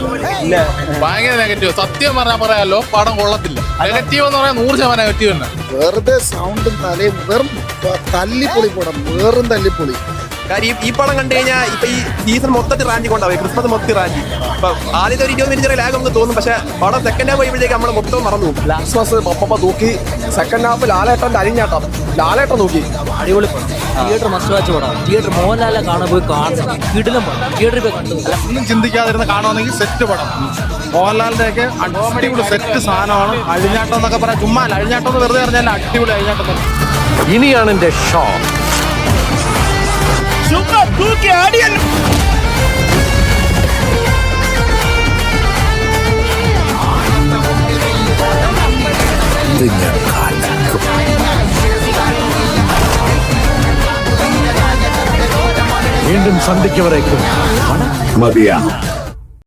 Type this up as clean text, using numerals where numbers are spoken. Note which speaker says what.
Speaker 1: കണ്ടില്ല.
Speaker 2: ഭയങ്കര നെഗറ്റീവ്. സത്യം പറയാലോ, പടം കൊള്ളത്തില്ല. നെഗറ്റീവ് എന്ന് പറയാൻ 100% നെഗറ്റീവ് തന്നെ.
Speaker 3: വെറുതെ സൗണ്ടും തലയും വെറും തല്ലിപ്പൊളി പടം, വെറും തല്ലിപ്പൊളി.
Speaker 1: കാര്യം ഈ പടം കണ്ടു കഴിഞ്ഞാൽ ഇപ്പൊ ഈ സീസൺ മൊത്തത്തിൽ റാഞ്ചി കൊണ്ടാവും. ക്രിസ്മസ് മൊത്തത്തിൽ റാഞ്ചി. ഇപ്പൊ ആദ്യത്തെ ഒരു 20 മിനിറ്റ് ചെറിയ ലാഗ് നമുക്ക് തോന്നും. പക്ഷെ പടം സെക്കൻഡ് ഹാഫ് കഴിയുമ്പോഴേക്ക് നമ്മൾ മൊത്തം മറന്നു പോകും.
Speaker 4: ക്രിസ്മസ് പപ്പ നോക്കി. സെക്കൻഡ് ഹാഫ് ലാലേട്ടന്റെ അരിഞ്ഞാട്ടം. ലാലേട്ടൻ നോക്കി.
Speaker 5: അടിപൊളി പടം. തിയേറ്റർ മസ്റ്റ് വാച്ച് പടം. തിയേറ്റർ മോഹൻലാലെ കാണാൻ പോയി കാണണം. കിടിലം പടം. തിയേറ്ററിൽ പോയി കണ്ടു.
Speaker 2: ഒന്നും ചിന്തിക്കാതിരുന്ന് കാണുവാണെങ്കിൽ സെറ്റ് പടം. മോഹൻലാലിന്റെ ഒക്കെ അടിപൊളി സെറ്റ് സാധനമാണ്. അഴിഞ്ഞാട്ടം എന്നൊക്കെ പറയാം. ചുമ്മാ അഴിഞ്ഞാട്ടം എന്ന് വെറുതെ പറഞ്ഞാൽ അടിപൊളി അഴിഞ്ഞാട്ടം.
Speaker 6: ഇനിയാണ് എന്റെ ഷോ. വീണ്ടും സന്ധിക്കവരേക്കും മതിയാ.